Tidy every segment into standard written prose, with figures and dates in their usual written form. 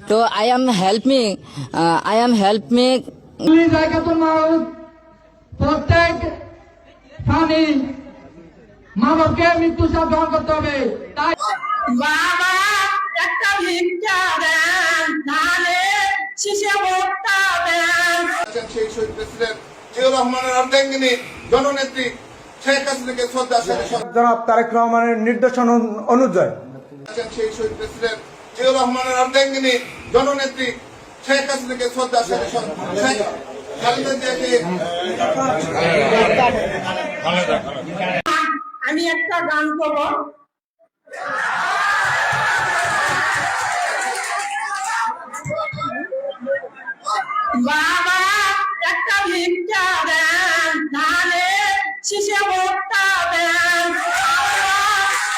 So I am helping. প্রত্যেক প্রাণী মানবকে মৃত্যু সাথ গ্রহণ করতে হবে। তাই বাবা একটা ভিক্ষা দেন, নালে শিশে ভোক্তা দেন। সেই শহীদ প্রেসিডেন্ট জিয়াউর রহমানের অর্ধাঙ্গিনী জননেত্রী শেখ হাসিনাকে শ্রদ্ধা জনাব তারেক রহমানের নির্দেশনা অনুযায়ী সেই শহীদ প্রেসিডেন্ট জিয়াউর রহমানের অর্ধাঙ্গিনী জননেত্রী শেখ হাসিনাকে শ্রদ্ধা আমি একটা গান করব। বাবা একটা ভিক্ষা দেন, নালে শিশে ভোক্তা দেন।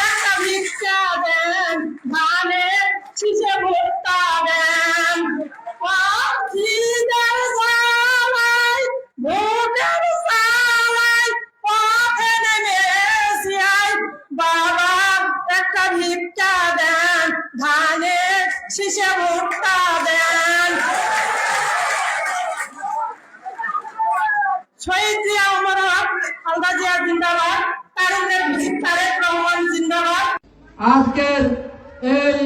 একটা ভিক্ষা দেন, নালে শিশে ভোক্তা দেন। পাখিদের জ্বালায়, ভোটের জ্বালায়, পথে নেমেছি আই। বাবা একটা ভিক্ষা দেন, ধানের শিশে ভোক্তা দেন। শহীদ জিয়া অমর হক, খালেদা জিয়া জিন্দাবাদ, তারেক রহমান জিন্দাবাদ। আজকের এই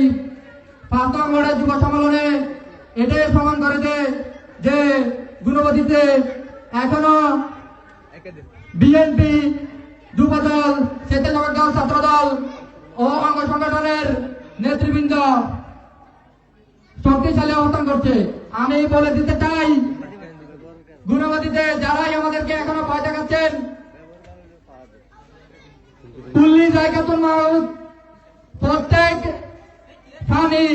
পাঁচগড়া যুব সম্মেলনে এটাই প্রমাণ করেছে যে গুণবতীতে এখনো বিএনপি, যুবদল, স্বেচ্ছাসেবক দল, ছাত্রদল ও অঙ্গ সংগঠনের নেতৃবৃন্দ শক্তিশালী অবস্থান করছে। আমি বলে দিতে চাই, গুণবতীতে যারাই আমাদেরকে এখনো ভয় দেখাচ্ছেন, কুল্লি জায়গাতুল মাউত, প্রত্যেক প্রাণী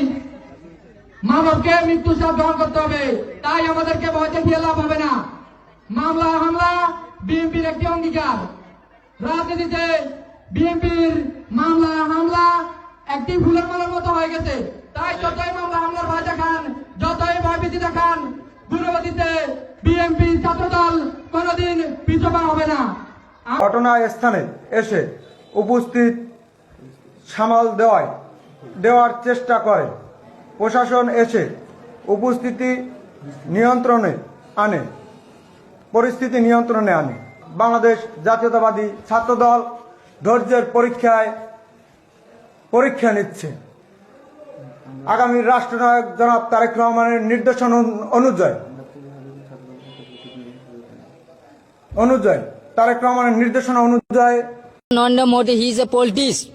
মানবকে মৃত্যু সাথ গ্রহণ করতে হবে। তাই আমাদেরকে ভয় দেখিয়ে লাভ হবে না। মামলা হামলা বিএনপির একটি অঙ্গীকার। রাজনীতিতে বিএনপির মামলা হামলা একটি ফুলের মালার মতো হয়ে গেছে। তাই যতই মামলা হামলার ভয় দেখান, যতই ভয়ভীতি দেখান, গুণবতীতে বিএনপি ছাত্রদল কোনোদিন পিছপা হবে না। ঘটনাস্থানে এসে উপস্থিত সামাল দেওয়ার চেষ্টা করে। প্রশাসন এসে পরিস্থিতি নিয়ন্ত্রণে আনে। বাংলাদেশ জাতীয়তাবাদী ছাত্রদল ধৈর্যের পরীক্ষা নিচ্ছে। আগামী রাষ্ট্রনায়ক জনাব তারেক রহমানের নির্দেশনা অনুযায়ী Narendra Modi, he is a politician.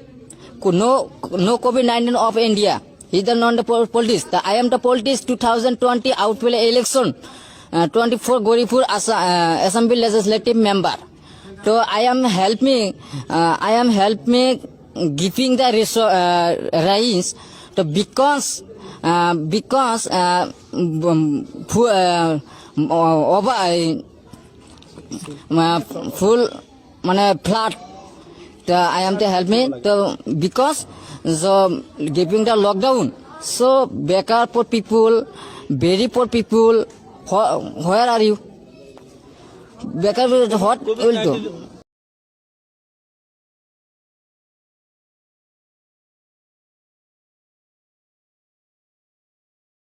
No COVID-19 of India. He is not the politician. I am the politician. 2020 outwell election. 24 Goripur Assembly legislative member. So I am helping giving the rise. So because full flat. I am to help me because the giving the lockdown. So better poor people, very poor people. Where are you? Better what will do?